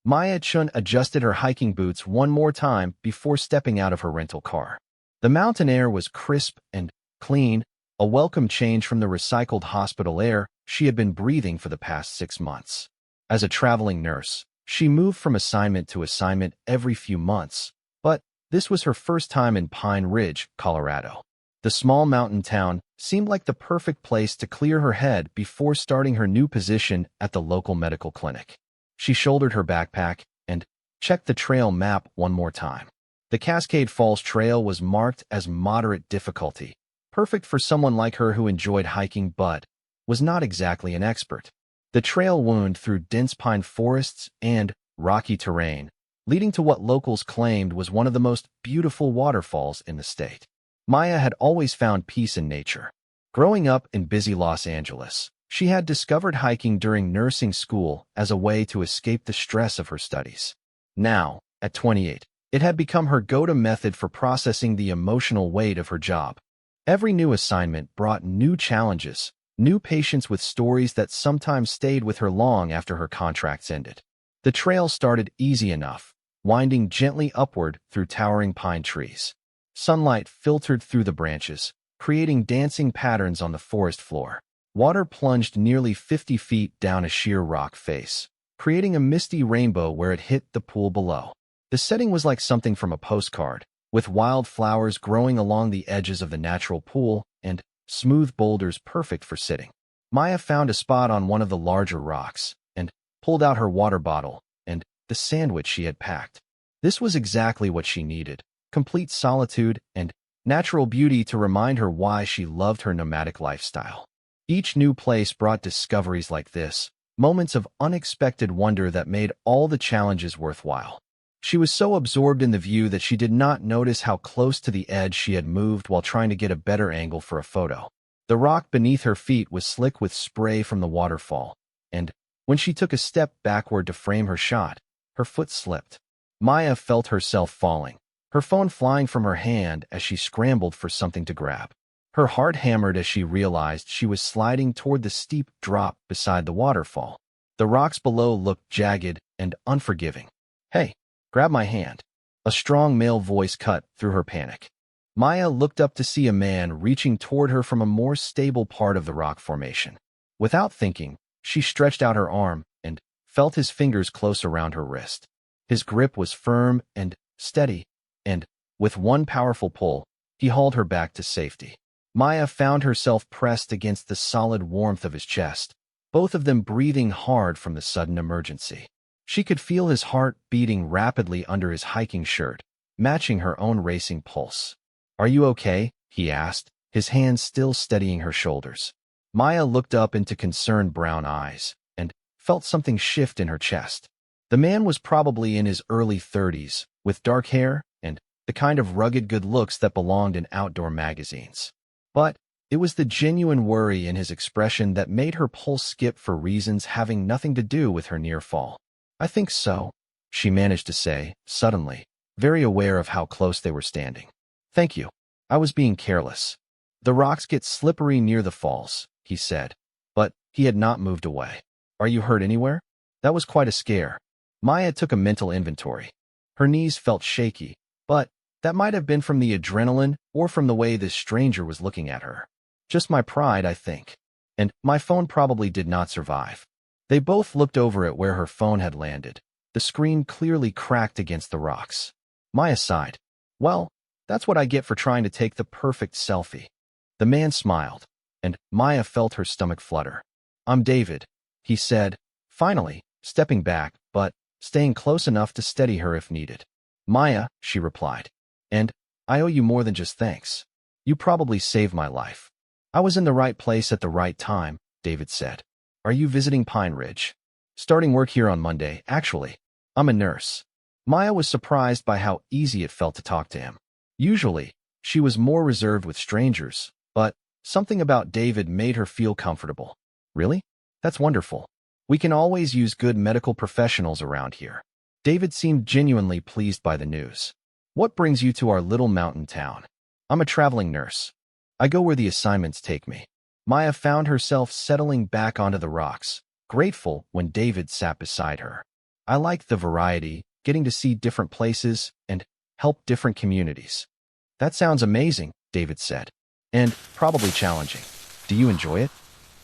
Maya Chun adjusted her hiking boots one more time before stepping out of her rental car. The mountain air was crisp and clean, a welcome change from the recycled hospital air she had been breathing for the past 6 months. As a traveling nurse, she moved from assignment to assignment every few months, but this was her first time in Pine Ridge, Colorado. The small mountain town seemed like the perfect place to clear her head before starting her new position at the local medical clinic. She shouldered her backpack and checked the trail map one more time. The Cascade Falls Trail was marked as moderate difficulty, perfect for someone like her who enjoyed hiking but was not exactly an expert. The trail wound through dense pine forests and rocky terrain, leading to what locals claimed was one of the most beautiful waterfalls in the state. Maya had always found peace in nature. Growing up in busy Los Angeles, she had discovered hiking during nursing school as a way to escape the stress of her studies. Now, at 28, it had become her go-to method for processing the emotional weight of her job. Every new assignment brought new challenges, new patients with stories that sometimes stayed with her long after her contracts ended. The trail started easy enough, winding gently upward through towering pine trees. Sunlight filtered through the branches, creating dancing patterns on the forest floor. Water plunged nearly 50 feet down a sheer rock face, creating a misty rainbow where it hit the pool below. The setting was like something from a postcard, with wild flowers growing along the edges of the natural pool and smooth boulders perfect for sitting. Maya found a spot on one of the larger rocks and pulled out her water bottle and the sandwich she had packed. This was exactly what she needed: complete solitude and natural beauty to remind her why she loved her nomadic lifestyle. Each new place brought discoveries like this, moments of unexpected wonder that made all the challenges worthwhile. She was so absorbed in the view that she did not notice how close to the edge she had moved while trying to get a better angle for a photo. The rock beneath her feet was slick with spray from the waterfall, and when she took a step backward to frame her shot, her foot slipped. Maya felt herself falling, her phone flying from her hand as she scrambled for something to grab. Her heart hammered as she realized she was sliding toward the steep drop beside the waterfall. The rocks below looked jagged and unforgiving. "Hey, grab my hand." A strong male voice cut through her panic. Maya looked up to see a man reaching toward her from a more stable part of the rock formation. Without thinking, she stretched out her arm and felt his fingers close around her wrist. His grip was firm and steady, and with one powerful pull, he hauled her back to safety. Maya found herself pressed against the solid warmth of his chest, both of them breathing hard from the sudden emergency. She could feel his heart beating rapidly under his hiking shirt, matching her own racing pulse. "Are you okay?" he asked, his hands still steadying her shoulders. Maya looked up into concerned brown eyes and felt something shift in her chest. The man was probably in his early 30s, with dark hair and the kind of rugged good looks that belonged in outdoor magazines. But it was the genuine worry in his expression that made her pulse skip for reasons having nothing to do with her near fall. "I think so," she managed to say, suddenly, very aware of how close they were standing. "Thank you. I was being careless. The rocks get slippery near the falls," he said, but he had not moved away. "Are you hurt anywhere?" That was quite a scare. Maya took a mental inventory. Her knees felt shaky, but that might have been from the adrenaline or from the way this stranger was looking at her. "Just my pride, I think. And my phone probably did not survive." They both looked over at where her phone had landed, the screen clearly cracked against the rocks. Maya sighed. "Well, that's what I get for trying to take the perfect selfie." The man smiled, and Maya felt her stomach flutter. "I'm David," he said, finally, stepping back, but staying close enough to steady her if needed. "Maya," she replied, "and I owe you more than just thanks. You probably saved my life." "I was in the right place at the right time," David said. "Are you visiting Pine Ridge?" "Starting work here on Monday, actually. I'm a nurse." Maya was surprised by how easy it felt to talk to him. Usually, she was more reserved with strangers, but something about David made her feel comfortable. "Really? That's wonderful. We can always use good medical professionals around here." David seemed genuinely pleased by the news. "What brings you to our little mountain town?" "I'm a traveling nurse. I go where the assignments take me." Maya found herself settling back onto the rocks, grateful when David sat beside her. I like the variety, getting to see different places and help different communities. That sounds amazing, David said. And probably challenging. Do you enjoy it?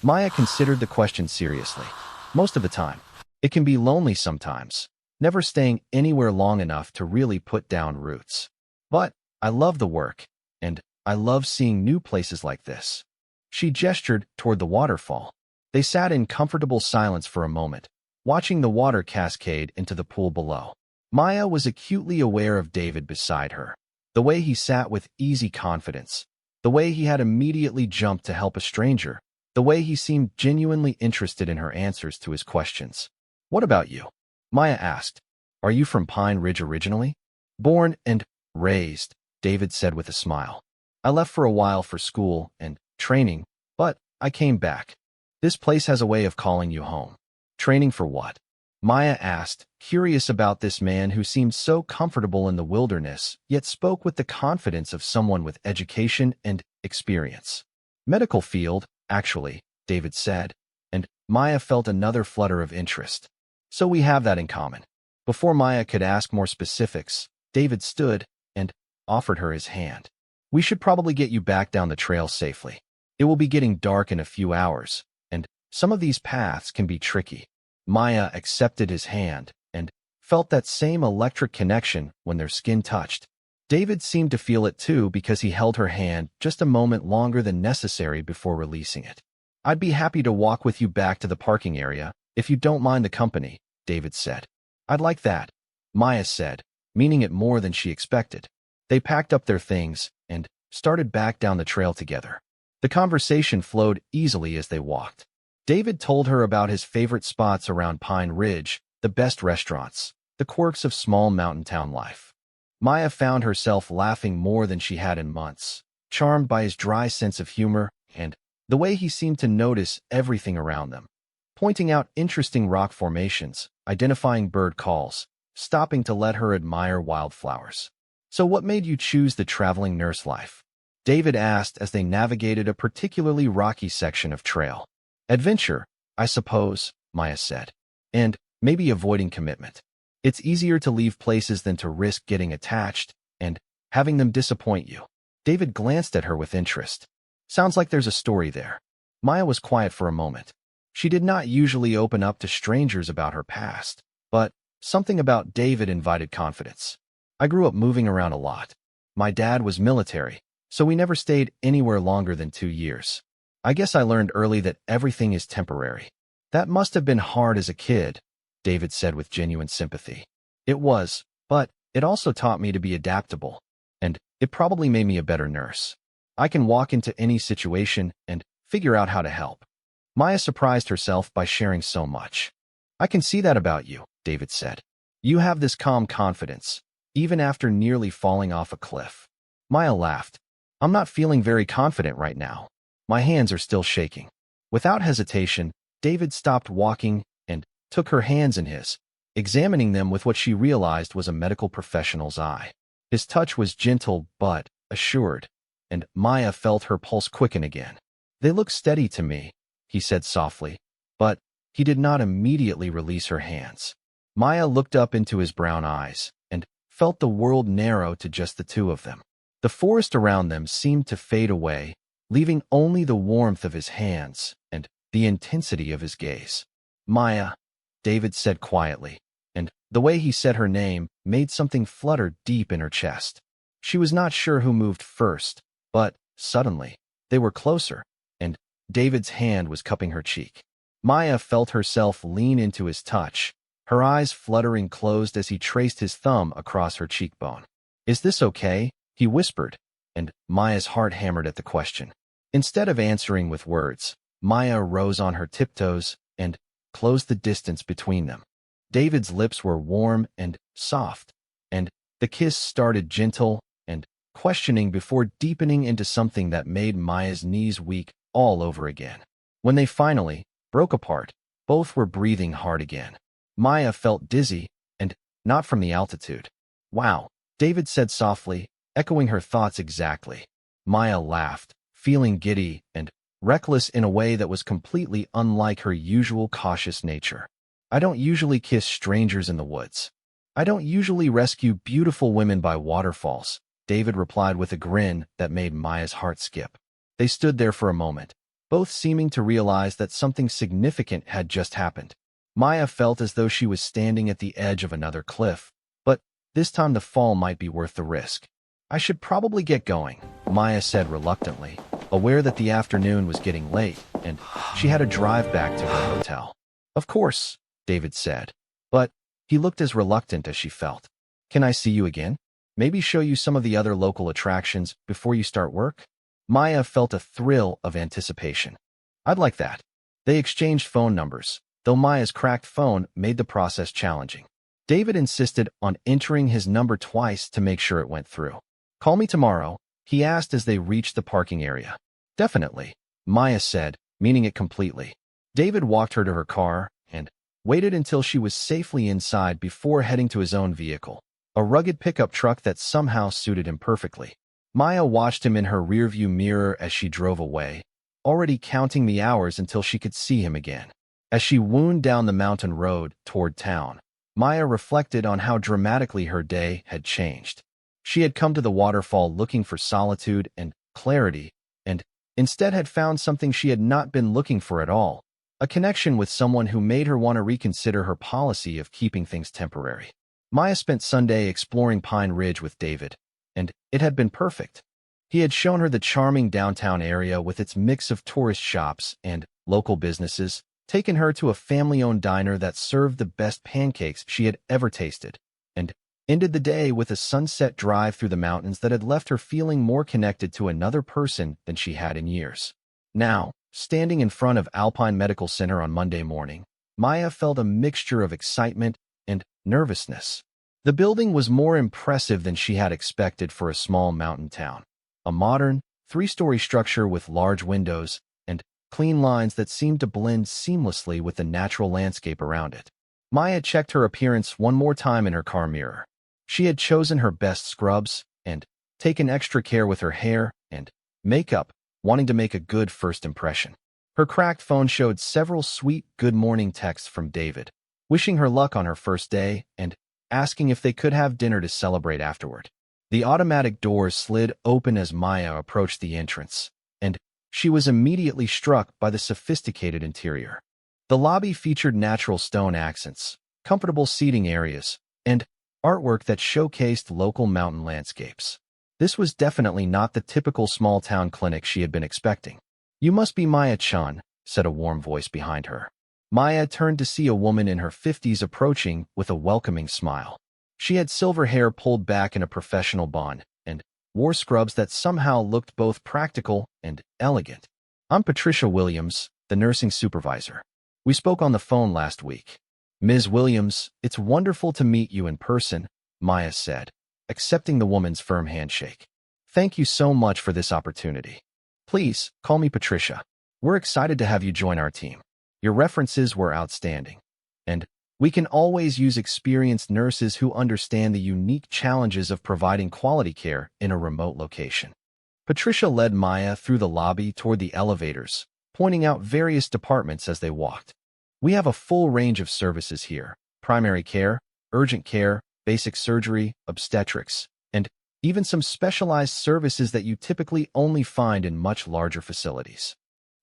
Maya considered the question seriously. Most of the time. It can be lonely sometimes, never staying anywhere long enough to really put down roots. But I love the work, and I love seeing new places like this. She gestured toward the waterfall. They sat in comfortable silence for a moment, watching the water cascade into the pool below. Maya was acutely aware of David beside her, the way he sat with easy confidence, the way he had immediately jumped to help a stranger, the way he seemed genuinely interested in her answers to his questions. What about you? Maya asked. Are you from Pine Ridge originally? Born and raised, David said with a smile. I left for a while for school and training, but I came back. This place has a way of calling you home. Training for what? Maya asked, curious about this man who seemed so comfortable in the wilderness, yet spoke with the confidence of someone with education and experience. Medical field, actually, David said, and Maya felt another flutter of interest. So we have that in common. Before Maya could ask more specifics, David stood and offered her his hand. We should probably get you back down the trail safely. It will be getting dark in a few hours, and some of these paths can be tricky. Maya accepted his hand and felt that same electric connection when their skin touched. David seemed to feel it too because he held her hand just a moment longer than necessary before releasing it. I'd be happy to walk with you back to the parking area, if you don't mind the company, David said. I'd like that, Maya said, meaning it more than she expected. They packed up their things and started back down the trail together. The conversation flowed easily as they walked. David told her about his favorite spots around Pine Ridge, the best restaurants, the quirks of small mountain town life. Maya found herself laughing more than she had in months, charmed by his dry sense of humor and the way he seemed to notice everything around them, pointing out interesting rock formations, identifying bird calls, stopping to let her admire wildflowers. So what made you choose the traveling nurse life? David asked as they navigated a particularly rocky section of trail. Adventure, I suppose, Maya said, and maybe avoiding commitment. It's easier to leave places than to risk getting attached and having them disappoint you. David glanced at her with interest. Sounds like there's a story there. Maya was quiet for a moment. She did not usually open up to strangers about her past, but something about David invited confidence. I grew up moving around a lot. My dad was military, so we never stayed anywhere longer than 2 years. I guess I learned early that everything is temporary. That must have been hard as a kid, David said with genuine sympathy. It was, but it also taught me to be adaptable, and it probably made me a better nurse. I can walk into any situation and figure out how to help. Maya surprised herself by sharing so much. I can see that about you, David said. You have this calm confidence, even after nearly falling off a cliff. Maya laughed. I'm not feeling very confident right now. My hands are still shaking. Without hesitation, David stopped walking and took her hands in his, examining them with what she realized was a medical professional's eye. His touch was gentle but assured, and Maya felt her pulse quicken again. They look steady to me, he said softly, but he did not immediately release her hands. Maya looked up into his brown eyes and felt the world narrow to just the two of them. The forest around them seemed to fade away, leaving only the warmth of his hands and the intensity of his gaze. Maya, David said quietly, and the way he said her name made something flutter deep in her chest. She was not sure who moved first, but suddenly, they were closer, and David's hand was cupping her cheek. Maya felt herself lean into his touch, her eyes fluttering closed as he traced his thumb across her cheekbone. Is this okay? He whispered, and Maya's heart hammered at the question. Instead of answering with words, Maya rose on her tiptoes and closed the distance between them. David's lips were warm and soft, and the kiss started gentle and questioning before deepening into something that made Maya's knees weak all over again. When they finally broke apart, both were breathing hard again. Maya felt dizzy, and not from the altitude. Wow, David said softly, echoing her thoughts exactly. Maya laughed, feeling giddy and reckless in a way that was completely unlike her usual cautious nature. I don't usually kiss strangers in the woods. I don't usually rescue beautiful women by waterfalls, David replied with a grin that made Maya's heart skip. They stood there for a moment, both seeming to realize that something significant had just happened. Maya felt as though she was standing at the edge of another cliff, but this time the fall might be worth the risk. I should probably get going, Maya said reluctantly, aware that the afternoon was getting late and she had to drive back to her hotel. Of course, David said, but he looked as reluctant as she felt. Can I see you again? Maybe show you some of the other local attractions before you start work? Maya felt a thrill of anticipation. I'd like that. They exchanged phone numbers, though Maya's cracked phone made the process challenging. David insisted on entering his number twice to make sure it went through. Call me tomorrow, he asked as they reached the parking area. Definitely, Maya said, meaning it completely. David walked her to her car and waited until she was safely inside before heading to his own vehicle, a rugged pickup truck that somehow suited him perfectly. Maya watched him in her rearview mirror as she drove away, already counting the hours until she could see him again. As she wound down the mountain road toward town, Maya reflected on how dramatically her day had changed. She had come to the waterfall looking for solitude and clarity, and instead had found something she had not been looking for at all, a connection with someone who made her want to reconsider her policy of keeping things temporary. Maya spent Sunday exploring Pine Ridge with David, and it had been perfect. He had shown her the charming downtown area with its mix of tourist shops and local businesses, taken her to a family-owned diner that served the best pancakes she had ever tasted, and ended the day with a sunset drive through the mountains that had left her feeling more connected to another person than she had in years. Now, standing in front of Alpine Medical Center on Monday morning, Maya felt a mixture of excitement and nervousness. The building was more impressive than she had expected for a small mountain town. A modern, three-story structure with large windows and clean lines that seemed to blend seamlessly with the natural landscape around it. Maya checked her appearance one more time in her car mirror. She had chosen her best scrubs and taken extra care with her hair and makeup, wanting to make a good first impression. Her cracked phone showed several sweet good morning texts from David, wishing her luck on her first day and asking if they could have dinner to celebrate afterward. The automatic doors slid open as Maya approached the entrance, and she was immediately struck by the sophisticated interior. The lobby featured natural stone accents, comfortable seating areas, and artwork that showcased local mountain landscapes. This was definitely not the typical small-town clinic she had been expecting. "You must be Maya-chan," said a warm voice behind her. Maya turned to see a woman in her 50s approaching with a welcoming smile. She had silver hair pulled back in a professional bun and wore scrubs that somehow looked both practical and elegant. "I'm Patricia Williams, the nursing supervisor. We spoke on the phone last week." "Ms. Williams, it's wonderful to meet you in person," Maya said, accepting the woman's firm handshake. "Thank you so much for this opportunity. Please, call me Patricia. We're excited to have you join our team. Your references were outstanding. And we can always use experienced nurses who understand the unique challenges of providing quality care in a remote location." Patricia led Maya through the lobby toward the elevators, pointing out various departments as they walked. "We have a full range of services here: primary care, urgent care, basic surgery, obstetrics, and even some specialized services that you typically only find in much larger facilities."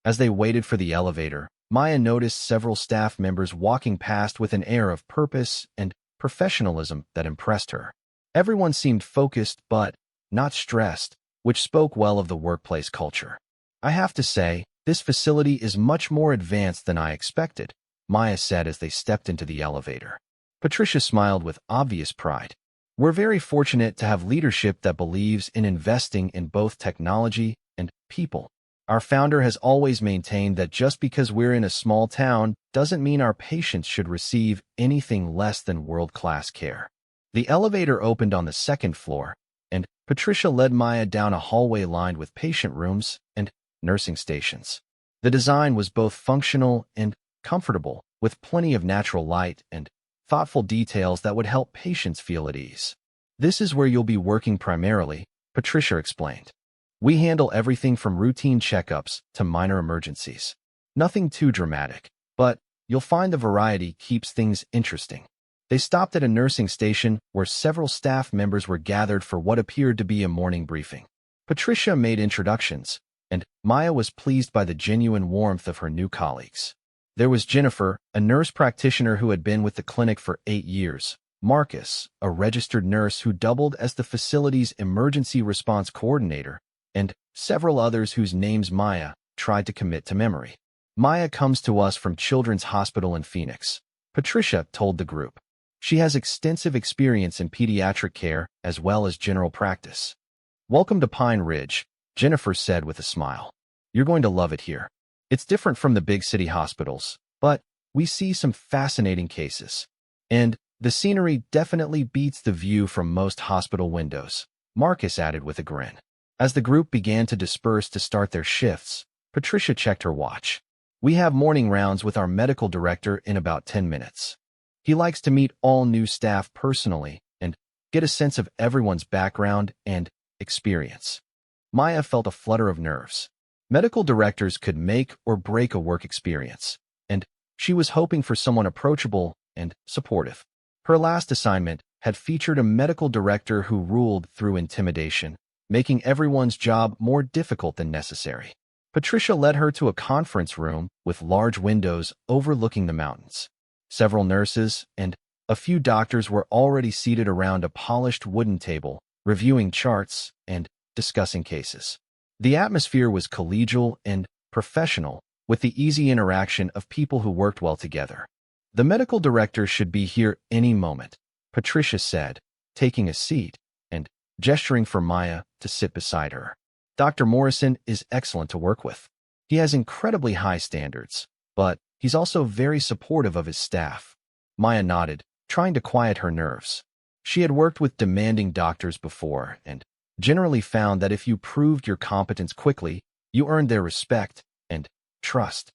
As they waited for the elevator, Maya noticed several staff members walking past with an air of purpose and professionalism that impressed her. Everyone seemed focused but not stressed, which spoke well of the workplace culture. "I have to say, this facility is much more advanced than I expected," Maya said as they stepped into the elevator. Patricia smiled with obvious pride. "We're very fortunate to have leadership that believes in investing in both technology and people. Our founder has always maintained that just because we're in a small town doesn't mean our patients should receive anything less than world-class care." The elevator opened on the second floor, and Patricia led Maya down a hallway lined with patient rooms and nursing stations. The design was both functional and comfortable, with plenty of natural light and thoughtful details that would help patients feel at ease. "This is where you'll be working primarily," Patricia explained. "We handle everything from routine checkups to minor emergencies. Nothing too dramatic, but you'll find the variety keeps things interesting. They stopped at a nursing station where several staff members were gathered for what appeared to be a morning briefing. Patricia made introductions, and Maya was pleased by the genuine warmth of her new colleagues. There was Jennifer, a nurse practitioner who had been with the clinic for 8 years, Marcus, a registered nurse who doubled as the facility's emergency response coordinator, and several others whose names Maya tried to commit to memory. Maya comes to us from Children's Hospital in Phoenix, Patricia told the group. She has extensive experience in pediatric care as well as general practice. Welcome to Pine Ridge, Jennifer said with a smile. You're going to love it here. It's different from the big city hospitals, but we see some fascinating cases. And the scenery definitely beats the view from most hospital windows, Marcus added with a grin. As the group began to disperse to start their shifts, Patricia checked her watch. We have morning rounds with our medical director in about 10 minutes. He likes to meet all new staff personally and get a sense of everyone's background and experience. Maya felt a flutter of nerves. Medical directors could make or break a work experience, and she was hoping for someone approachable and supportive. Her last assignment had featured a medical director who ruled through intimidation, making everyone's job more difficult than necessary. Patricia led her to a conference room with large windows overlooking the mountains. Several nurses and a few doctors were already seated around a polished wooden table, reviewing charts and discussing cases. The atmosphere was collegial and professional, with the easy interaction of people who worked well together. The medical director should be here any moment, Patricia said, taking a seat and gesturing for Maya to sit beside her. Dr. Morrison is excellent to work with. He has incredibly high standards, but he's also very supportive of his staff. Maya nodded, trying to quiet her nerves. She had worked with demanding doctors before and generally found that if you proved your competence quickly, you earned their respect and trust.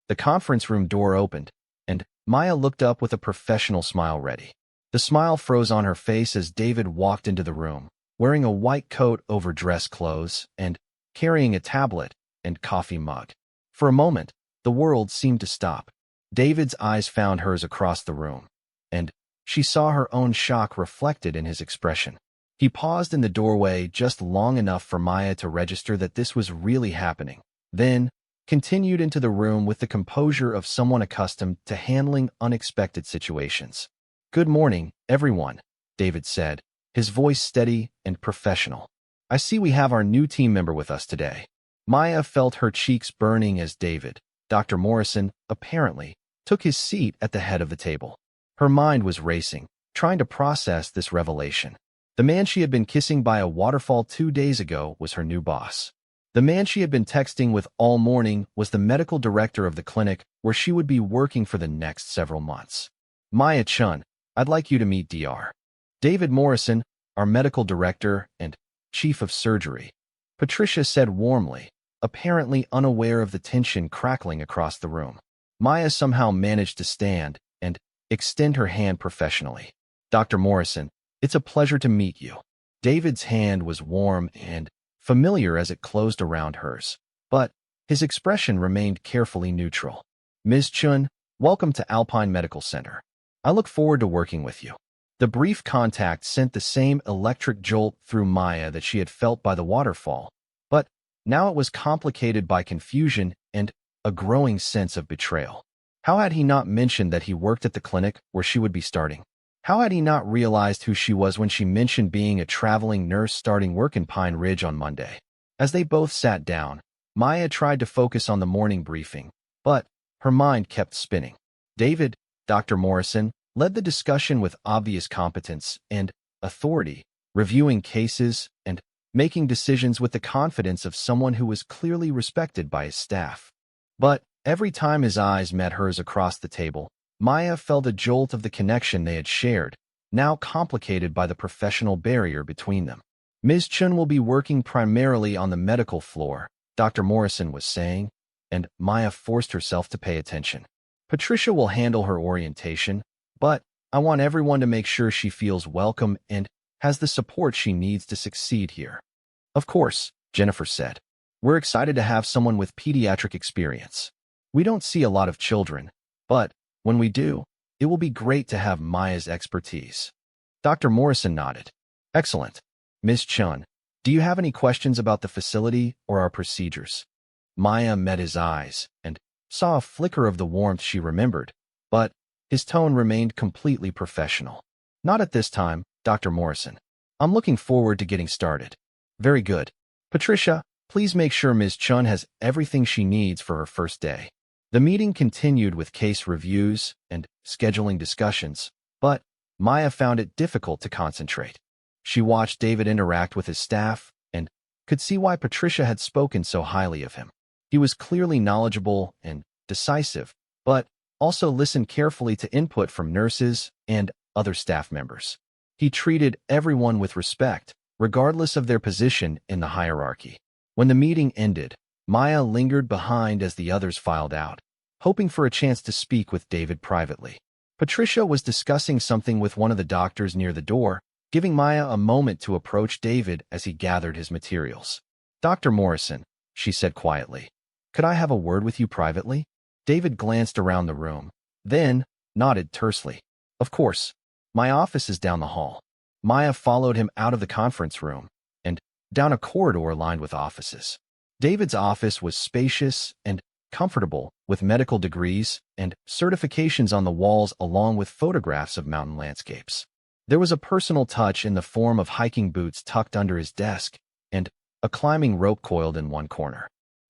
The conference room door opened, and Maya looked up with a professional smile ready. The smile froze on her face as David walked into the room, wearing a white coat over dress clothes and carrying a tablet and coffee mug. For a moment, the world seemed to stop. David's eyes found hers across the room, and she saw her own shock reflected in his expression. He paused in the doorway just long enough for Maya to register that this was really happening, then continued into the room with the composure of someone accustomed to handling unexpected situations. Good morning, everyone, David said, his voice steady and professional. I see we have our new team member with us today. Maya felt her cheeks burning as David, Dr. Morrison, apparently, took his seat at the head of the table. Her mind was racing, trying to process this revelation. The man she had been kissing by a waterfall 2 days ago was her new boss. The man she had been texting with all morning was the medical director of the clinic where she would be working for the next several months. Maya Chun, I'd like you to meet Dr. David Morrison, our medical director and chief of surgery, Patricia said warmly, apparently unaware of the tension crackling across the room. Maya somehow managed to stand and extend her hand professionally. Dr. Morrison, it's a pleasure to meet you. David's hand was warm and familiar as it closed around hers, but his expression remained carefully neutral. Ms. Chun, welcome to Alpine Medical Center. I look forward to working with you. The brief contact sent the same electric jolt through Maya that she had felt by the waterfall, but now it was complicated by confusion and a growing sense of betrayal. How had he not mentioned that he worked at the clinic where she would be starting? How had he not realized who she was when she mentioned being a traveling nurse starting work in Pine Ridge on Monday? As they both sat down, Maya tried to focus on the morning briefing, but her mind kept spinning. David, Dr. Morrison, led the discussion with obvious competence and authority, reviewing cases and making decisions with the confidence of someone who was clearly respected by his staff. But every time his eyes met hers across the table, Maya felt a jolt of the connection they had shared, now complicated by the professional barrier between them. Ms. Chun will be working primarily on the medical floor, Dr. Morrison was saying, and Maya forced herself to pay attention. Patricia will handle her orientation, but I want everyone to make sure she feels welcome and has the support she needs to succeed here. Of course, Jennifer said. We're excited to have someone with pediatric experience. We don't see a lot of children, but When we do, it will be great to have Maya's expertise. Dr. Morrison nodded. Excellent. Ms. Chun, do you have any questions about the facility or our procedures? Maya met his eyes and saw a flicker of the warmth she remembered, but his tone remained completely professional. Not at this time, Dr. Morrison. I'm looking forward to getting started. Very good. Patricia, please make sure Ms. Chun has everything she needs for her first day. The meeting continued with case reviews and scheduling discussions, but Maya found it difficult to concentrate. She watched David interact with his staff and could see why Patricia had spoken so highly of him. He was clearly knowledgeable and decisive, but also listened carefully to input from nurses and other staff members. He treated everyone with respect, regardless of their position in the hierarchy. When the meeting ended, Maya lingered behind as the others filed out, hoping for a chance to speak with David privately. Patricia was discussing something with one of the doctors near the door, giving Maya a moment to approach David as he gathered his materials. Dr. Morrison, she said quietly, could I have a word with you privately? David glanced around the room, then nodded tersely. Of course. My office is down the hall. Maya followed him out of the conference room and down a corridor lined with offices. David's office was spacious and comfortable, with medical degrees and certifications on the walls along with photographs of mountain landscapes. There was a personal touch in the form of hiking boots tucked under his desk and a climbing rope coiled in one corner.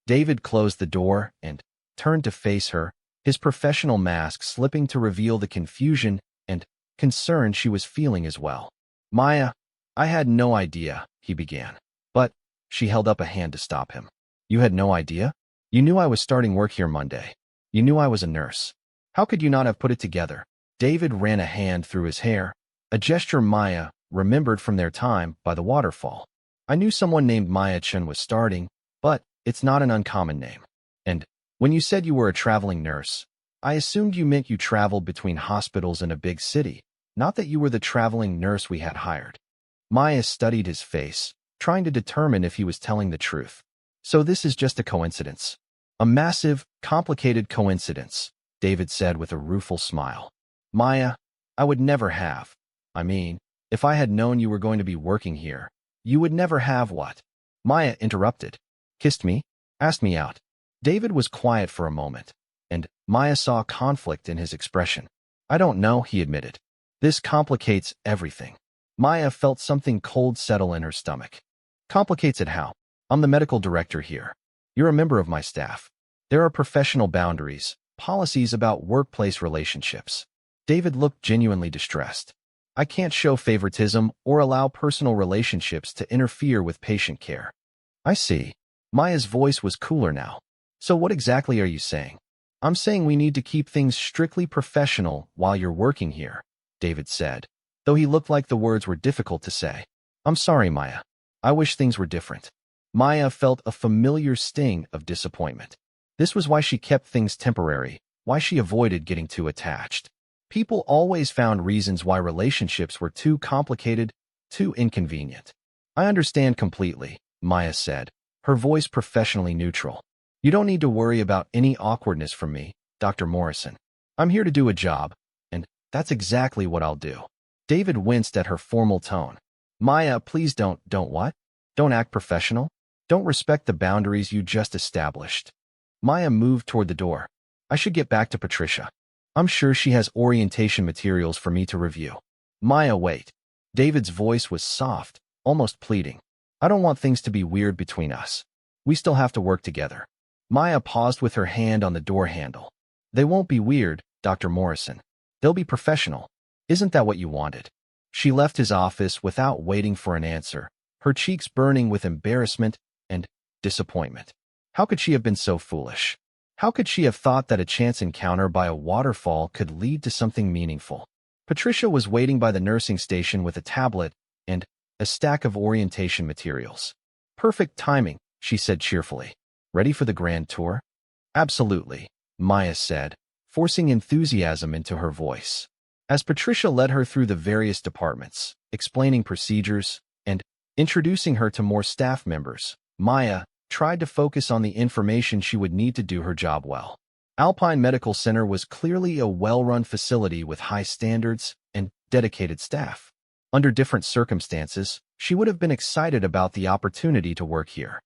David closed the door and turned to face her, his professional mask slipping to reveal the confusion and concern she was feeling as well. Maya, I had no idea, he began. But she held up a hand to stop him. You had no idea? You knew I was starting work here Monday. You knew I was a nurse. How could you not have put it together? David ran a hand through his hair, a gesture Maya remembered from their time by the waterfall. I knew someone named Maya Chun was starting, but it's not an uncommon name. And when you said you were a traveling nurse, I assumed you meant you traveled between hospitals in a big city, not that you were the traveling nurse we had hired. Maya studied his face, trying to determine if he was telling the truth. So this is just a coincidence. A massive, complicated coincidence, David said with a rueful smile. Maya, I would never have. I mean, if I had known you were going to be working here, you would never have what? Maya interrupted. Kissed me? Asked me out. David was quiet for a moment, and Maya saw conflict in his expression. I don't know, he admitted. This complicates everything. Maya felt something cold settle in her stomach. Complicates it how? I'm the medical director here. You're a member of my staff. There are professional boundaries, policies about workplace relationships. David looked genuinely distressed. I can't show favoritism or allow personal relationships to interfere with patient care. I see. Maya's voice was cooler now. So what exactly are you saying? I'm saying we need to keep things strictly professional while you're working here, David said, though he looked like the words were difficult to say. I'm sorry, Maya. I wish things were different. Maya felt a familiar sting of disappointment. This was why she kept things temporary, why she avoided getting too attached. People always found reasons why relationships were too complicated, too inconvenient. I understand completely, Maya said, her voice professionally neutral. You don't need to worry about any awkwardness from me, Dr. Morrison. I'm here to do a job, and that's exactly what I'll do. David winced at her formal tone. Maya, please don't what? Don't act professional? Don't respect the boundaries you just established. Maya moved toward the door. I should get back to Patricia. I'm sure she has orientation materials for me to review. Maya, wait. David's voice was soft, almost pleading. I don't want things to be weird between us. We still have to work together. Maya paused with her hand on the door handle. They won't be weird, Dr. Morrison. They'll be professional. Isn't that what you wanted? She left his office without waiting for an answer, her cheeks burning with embarrassment and disappointment. How could she have been so foolish? How could she have thought that a chance encounter by a waterfall could lead to something meaningful? Patricia was waiting by the nursing station with a tablet and a stack of orientation materials. Perfect timing, she said cheerfully. Ready for the grand tour? Absolutely, Maya said, forcing enthusiasm into her voice. As Patricia led her through the various departments, explaining procedures and introducing her to more staff members, Maya tried to focus on the information she would need to do her job well. Alpine Medical Center was clearly a well-run facility with high standards and dedicated staff. Under different circumstances, she would have been excited about the opportunity to work here.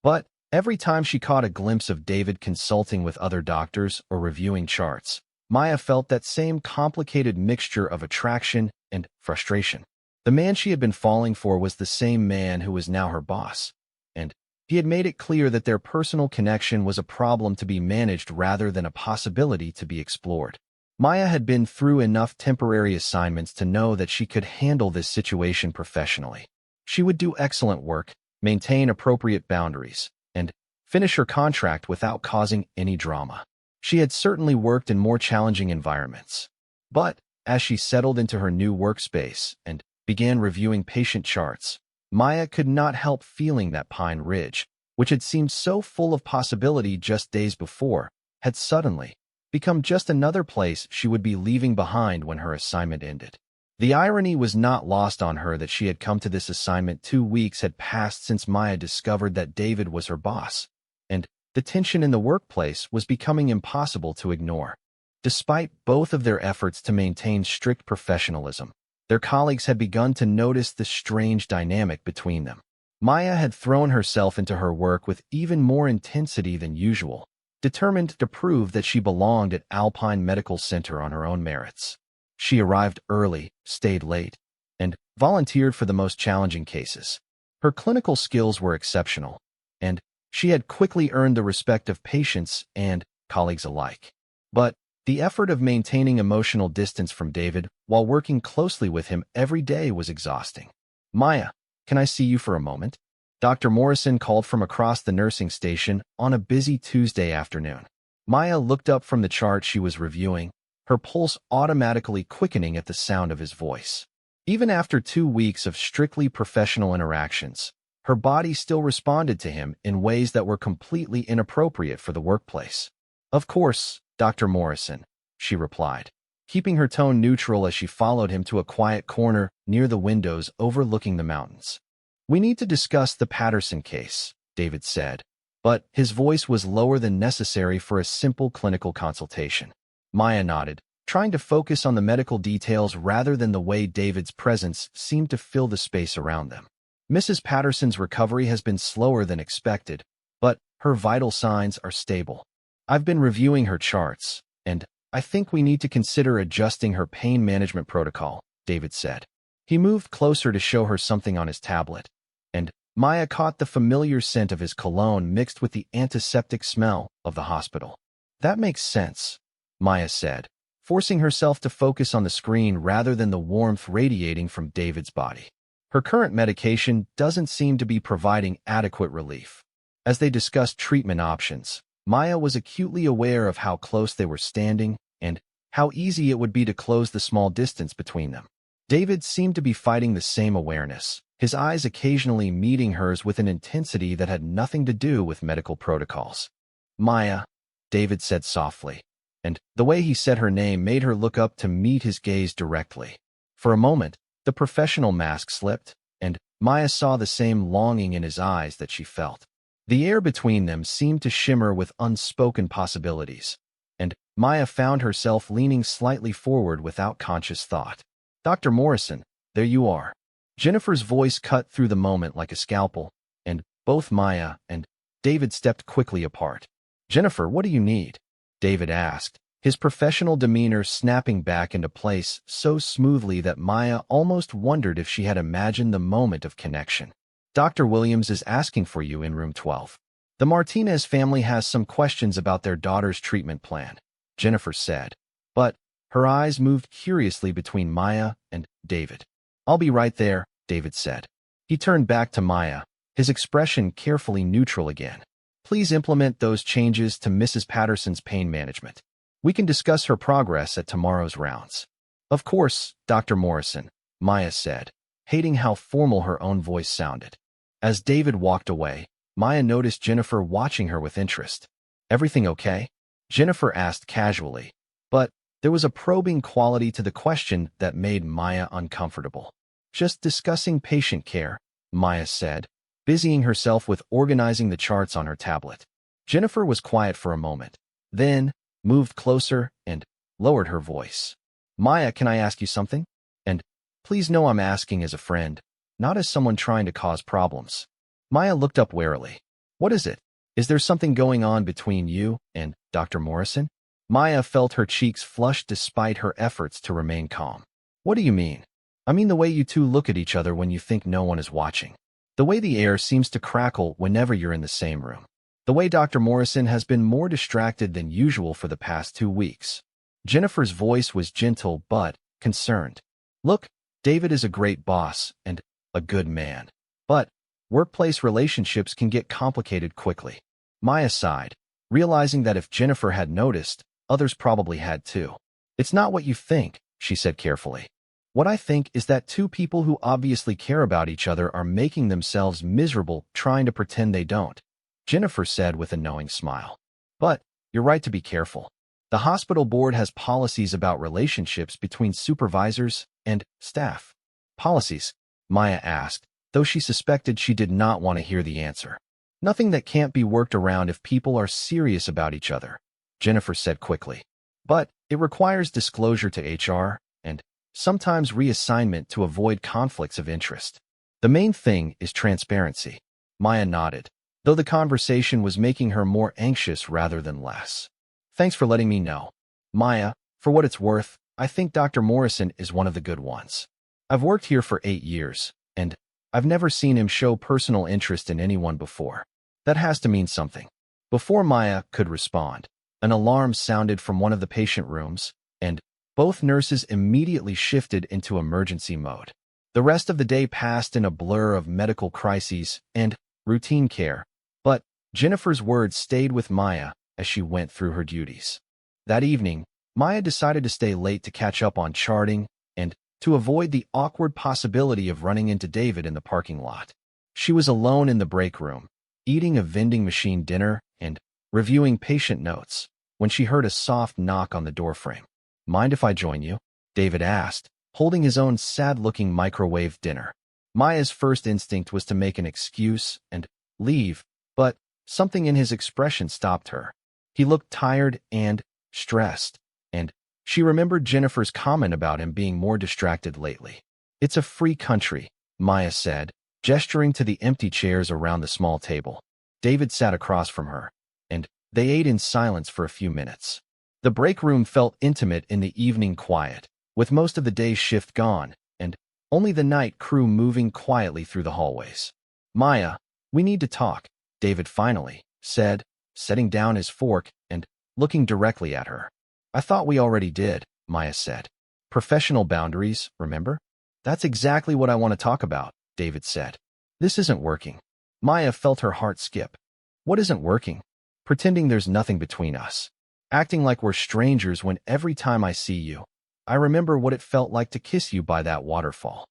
But every time she caught a glimpse of David consulting with other doctors or reviewing charts, Maya felt that same complicated mixture of attraction and frustration. The man she had been falling for was the same man who was now her boss, and he had made it clear that their personal connection was a problem to be managed rather than a possibility to be explored. Maya had been through enough temporary assignments to know that she could handle this situation professionally. She would do excellent work, maintain appropriate boundaries, and finish her contract without causing any drama. She had certainly worked in more challenging environments. But as she settled into her new workspace and began reviewing patient charts, Maya could not help feeling that Pine Ridge, which had seemed so full of possibility just days before, had suddenly become just another place she would be leaving behind when her assignment ended. The irony was not lost on her that she had come to this assignment 2 weeks had passed since Maya discovered that David was her boss, and the tension in the workplace was becoming impossible to ignore. Despite both of their efforts to maintain strict professionalism, their colleagues had begun to notice the strange dynamic between them. Maya had thrown herself into her work with even more intensity than usual, determined to prove that she belonged at Alpine Medical Center on her own merits. She arrived early, stayed late, and volunteered for the most challenging cases. Her clinical skills were exceptional, and she had quickly earned the respect of patients and colleagues alike. But the effort of maintaining emotional distance from David while working closely with him every day was exhausting. "Maya, can I see you for a moment?" Dr. Morrison called from across the nursing station on a busy Tuesday afternoon. Maya looked up from the chart she was reviewing, her pulse automatically quickening at the sound of his voice. Even after 2 weeks of strictly professional interactions, her body still responded to him in ways that were completely inappropriate for the workplace. "Of course, Dr. Morrison," she replied, keeping her tone neutral as she followed him to a quiet corner near the windows overlooking the mountains. "We need to discuss the Patterson case," David said, but his voice was lower than necessary for a simple clinical consultation. Maya nodded, trying to focus on the medical details rather than the way David's presence seemed to fill the space around them. "Mrs. Patterson's recovery has been slower than expected, but her vital signs are stable. I've been reviewing her charts, and I think we need to consider adjusting her pain management protocol," David said. He moved closer to show her something on his tablet, and Maya caught the familiar scent of his cologne mixed with the antiseptic smell of the hospital. "That makes sense," Maya said, forcing herself to focus on the screen rather than the warmth radiating from David's body. Her current medication doesn't seem to be providing adequate relief. As they discussed treatment options, Maya was acutely aware of how close they were standing and how easy it would be to close the small distance between them. David seemed to be fighting the same awareness, his eyes occasionally meeting hers with an intensity that had nothing to do with medical protocols. "Maya," David said softly, and the way he said her name made her look up to meet his gaze directly. For a moment, the professional mask slipped, and Maya saw the same longing in his eyes that she felt. The air between them seemed to shimmer with unspoken possibilities, and Maya found herself leaning slightly forward without conscious thought. "Dr. Morrison, there you are." Jennifer's voice cut through the moment like a scalpel, and both Maya and David stepped quickly apart. "Jennifer, what do you need?" David asked, his professional demeanor snapping back into place so smoothly that Maya almost wondered if she had imagined the moment of connection. "Dr. Williams is asking for you in room 12. The Martinez family has some questions about their daughter's treatment plan," Jennifer said, but her eyes moved curiously between Maya and David. "I'll be right there," David said. He turned back to Maya, his expression carefully neutral again. "Please implement those changes to Mrs. Patterson's pain management. We can discuss her progress at tomorrow's rounds." "Of course, Dr. Morrison," Maya said, hating how formal her own voice sounded. As David walked away, Maya noticed Jennifer watching her with interest. "Everything okay?" Jennifer asked casually, but there was a probing quality to the question that made Maya uncomfortable. "Just discussing patient care," Maya said, busying herself with organizing the charts on her tablet. Jennifer was quiet for a moment. Then, moved closer and lowered her voice. Maya, can I ask you something? And please know I'm asking as a friend, not as someone trying to cause problems. Maya looked up warily. What is it? Is there something going on between you and Dr. Morrison? Maya felt her cheeks flush despite her efforts to remain calm. What do you mean? I mean the way you two look at each other when you think no one is watching. The way the air seems to crackle whenever you're in the same room. The way Dr. Morrison has been more distracted than usual for the past 2 weeks. Jennifer's voice was gentle but concerned. Look, David is a great boss and a good man. But workplace relationships can get complicated quickly. Maya sighed, realizing that if Jennifer had noticed, others probably had too. It's not what you think, she said carefully. What I think is that two people who obviously care about each other are making themselves miserable trying to pretend they don't, Jennifer said with a knowing smile. But you're right to be careful. The hospital board has policies about relationships between supervisors and staff. Policies? Maya asked, though she suspected she did not want to hear the answer. Nothing that can't be worked around if people are serious about each other, Jennifer said quickly. But it requires disclosure to HR and sometimes reassignment to avoid conflicts of interest. The main thing is transparency. Maya nodded, though the conversation was making her more anxious rather than less. Thanks for letting me know. Maya, for what it's worth, I think Dr. Morrison is one of the good ones. I've worked here for 8 years, and I've never seen him show personal interest in anyone before. That has to mean something. Before Maya could respond, an alarm sounded from one of the patient rooms, and both nurses immediately shifted into emergency mode. The rest of the day passed in a blur of medical crises and routine care, but Jennifer's words stayed with Maya as she went through her duties. That evening, Maya decided to stay late to catch up on charting and to avoid the awkward possibility of running into David in the parking lot. She was alone in the break room, eating a vending machine dinner and reviewing patient notes, when she heard a soft knock on the doorframe. Mind if I join you? David asked, holding his own sad-looking microwave dinner. Maya's first instinct was to make an excuse and leave, but something in his expression stopped her. He looked tired and stressed, and she remembered Jennifer's comment about him being more distracted lately. It's a free country, Maya said, gesturing to the empty chairs around the small table. David sat across from her, and they ate in silence for a few minutes. The break room felt intimate in the evening quiet, with most of the day's shift gone, and only the night crew moving quietly through the hallways. Maya, we need to talk, David finally said, setting down his fork and looking directly at her. I thought we already did, Maya said. Professional boundaries, remember? That's exactly what I want to talk about, David said. This isn't working. Maya felt her heart skip. What isn't working? Pretending there's nothing between us. Acting like we're strangers when every time I see you, I remember what it felt like to kiss you by that waterfall.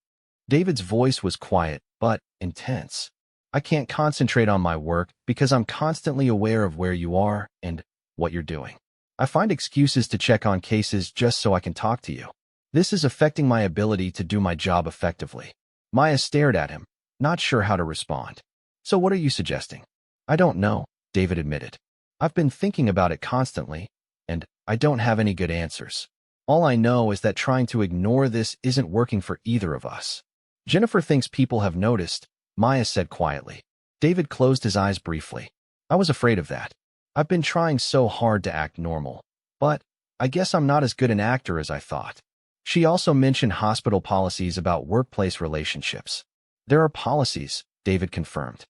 David's voice was quiet, but intense. I can't concentrate on my work because I'm constantly aware of where you are and what you're doing. I find excuses to check on cases just so I can talk to you. This is affecting my ability to do my job effectively. Maya stared at him, not sure how to respond. So what are you suggesting? I don't know, David admitted. I've been thinking about it constantly, and I don't have any good answers. All I know is that trying to ignore this isn't working for either of us. Jennifer thinks people have noticed, Maya said quietly. David closed his eyes briefly. I was afraid of that. I've been trying so hard to act normal, but I guess I'm not as good an actor as I thought. She also mentioned hospital policies about workplace relationships. There are policies, David confirmed.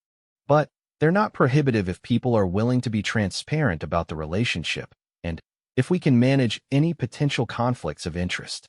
But they're not prohibitive if people are willing to be transparent about the relationship, and if we can manage any potential conflicts of interest.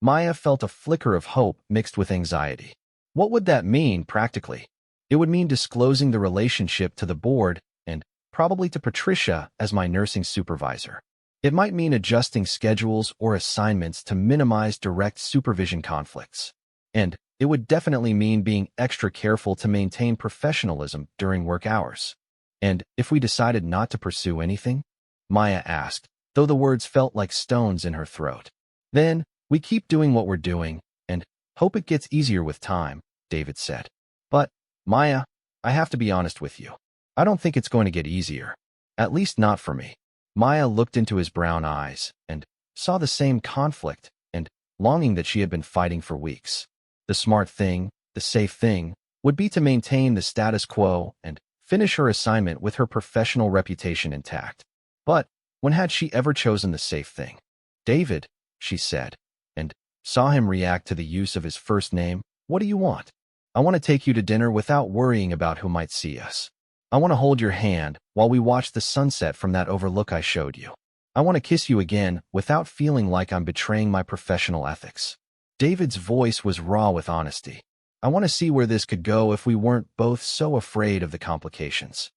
Maya felt a flicker of hope mixed with anxiety. What would that mean practically? It would mean disclosing the relationship to the board and probably to Patricia as my nursing supervisor. It might mean adjusting schedules or assignments to minimize direct supervision conflicts. And it would definitely mean being extra careful to maintain professionalism during work hours. And if we decided not to pursue anything? Maya asked, though the words felt like stones in her throat. Then, we keep doing what we're doing, and hope it gets easier with time, David said. But, Maya, I have to be honest with you. I don't think it's going to get easier. At least not for me. Maya looked into his brown eyes and saw the same conflict and longing that she had been fighting for weeks. The smart thing, the safe thing, would be to maintain the status quo and finish her assignment with her professional reputation intact. But when had she ever chosen the safe thing? David, she said, and saw him react to the use of his first name. What do you want? I want to take you to dinner without worrying about who might see us. I want to hold your hand while we watch the sunset from that overlook I showed you. I want to kiss you again without feeling like I'm betraying my professional ethics. David's voice was raw with honesty. I want to see where this could go if we weren't both so afraid of the complications.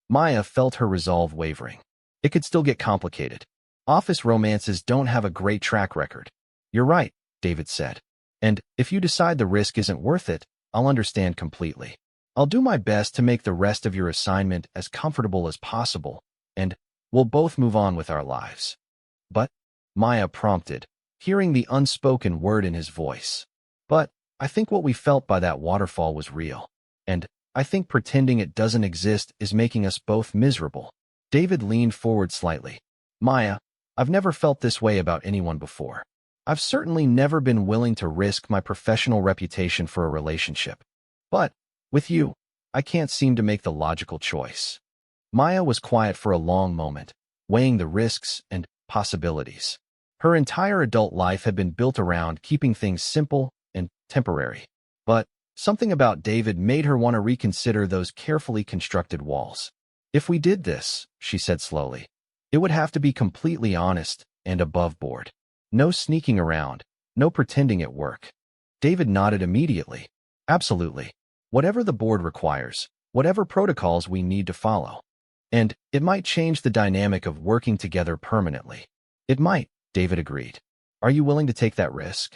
Maya felt her resolve wavering. It could still get complicated. Office romances don't have a great track record. You're right, David said. And if you decide the risk isn't worth it, I'll understand completely. I'll do my best to make the rest of your assignment as comfortable as possible, and we'll both move on with our lives. But, Maya prompted, hearing the unspoken word in his voice. But I think what we felt by that waterfall was real. And I think pretending it doesn't exist is making us both miserable. David leaned forward slightly. Maya, I've never felt this way about anyone before. I've certainly never been willing to risk my professional reputation for a relationship. But with you, I can't seem to make the logical choice. Maya was quiet for a long moment, weighing the risks and possibilities. Her entire adult life had been built around keeping things simple and temporary. But something about David made her want to reconsider those carefully constructed walls. If we did this, she said slowly, it would have to be completely honest and above board. No sneaking around, no pretending at work. David nodded immediately. Absolutely. Whatever the board requires, whatever protocols we need to follow. And it might change the dynamic of working together permanently. It might, David agreed. Are you willing to take that risk?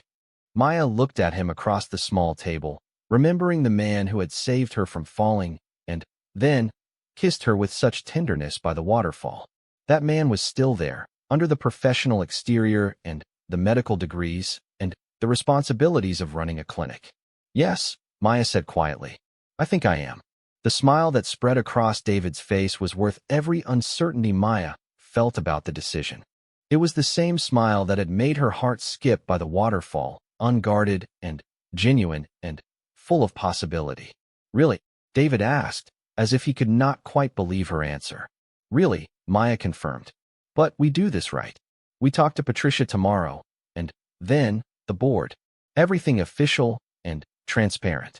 Maya looked at him across the small table, remembering the man who had saved her from falling, and then kissed her with such tenderness by the waterfall. That man was still there, under the professional exterior and the medical degrees and the responsibilities of running a clinic. Yes, Maya said quietly. I think I am. The smile that spread across David's face was worth every uncertainty Maya felt about the decision. It was the same smile that had made her heart skip by the waterfall, unguarded and genuine and full of possibility. Really? David asked, as if he could not quite believe her answer. Really, Maya confirmed. But we do this right. We talk to Patricia tomorrow, and then the board. Everything official and transparent.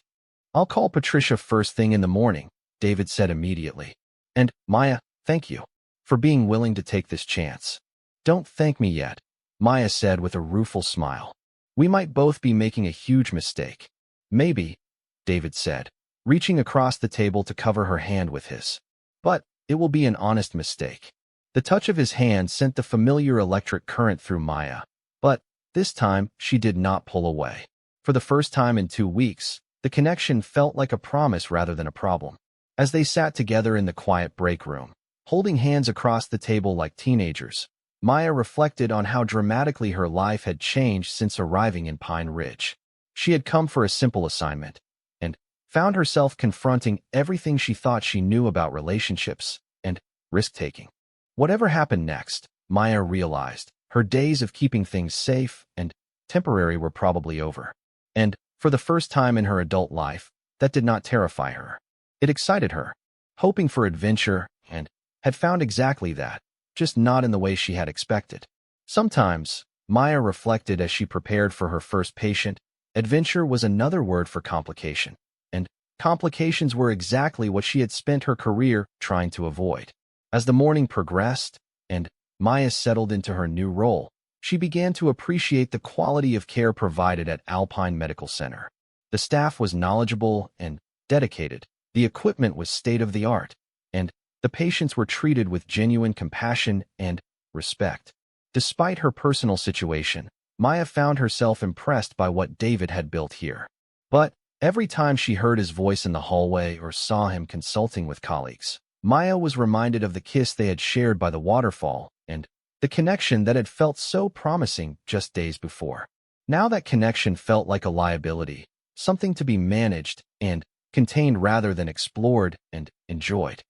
I'll call Patricia first thing in the morning, David said immediately. And, Maya, thank you for being willing to take this chance. Don't thank me yet, Maya said with a rueful smile. We might both be making a huge mistake. Maybe, David said, reaching across the table to cover her hand with his. But it will be an honest mistake. The touch of his hand sent the familiar electric current through Maya. But this time, she did not pull away. For the first time in 2 weeks, the connection felt like a promise rather than a problem. As they sat together in the quiet break room, holding hands across the table like teenagers, Maya reflected on how dramatically her life had changed since arriving in Pine Ridge. She had come for a simple assignment, and found herself confronting everything she thought she knew about relationships and risk-taking. Whatever happened next, Maya realized, her days of keeping things safe and temporary were probably over. And, for the first time in her adult life, that did not terrify her. It excited her, hoping for adventure, and had found exactly that, just not in the way she had expected. Sometimes, Maya reflected as she prepared for her first patient, adventure was another word for complication, and complications were exactly what she had spent her career trying to avoid. As the morning progressed, and Maya settled into her new role, she began to appreciate the quality of care provided at Alpine Medical Center. The staff was knowledgeable and dedicated, the equipment was state-of-the-art, and the patients were treated with genuine compassion and respect. Despite her personal situation, Maya found herself impressed by what David had built here. But every time she heard his voice in the hallway or saw him consulting with colleagues, Maya was reminded of the kiss they had shared by the waterfall and the connection that had felt so promising just days before. Now that connection felt like a liability, something to be managed and contained rather than explored and enjoyed.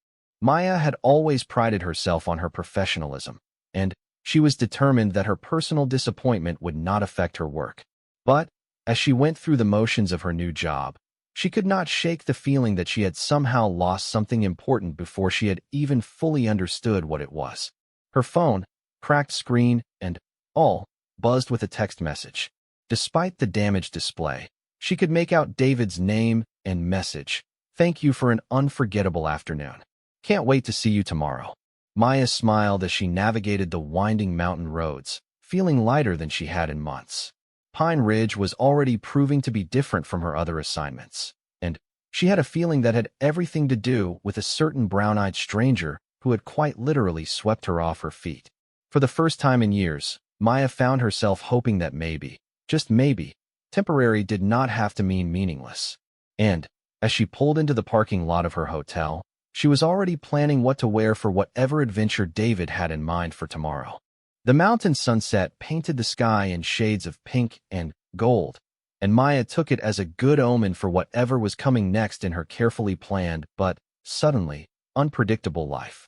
Maya had always prided herself on her professionalism, and she was determined that her personal disappointment would not affect her work. But, as she went through the motions of her new job, she could not shake the feeling that she had somehow lost something important before she had even fully understood what it was. Her phone, cracked screen, and all buzzed with a text message. Despite the damaged display, she could make out David's name and message. "Thank you for an unforgettable afternoon. Can't wait to see you tomorrow." Maya smiled as she navigated the winding mountain roads, feeling lighter than she had in months. Pine Ridge was already proving to be different from her other assignments, and she had a feeling that had everything to do with a certain brown-eyed stranger who had quite literally swept her off her feet. For the first time in years, Maya found herself hoping that maybe, just maybe, temporary did not have to mean meaningless. And, as she pulled into the parking lot of her hotel, she was already planning what to wear for whatever adventure David had in mind for tomorrow. The mountain sunset painted the sky in shades of pink and gold, and Maya took it as a good omen for whatever was coming next in her carefully planned but, suddenly, unpredictable life.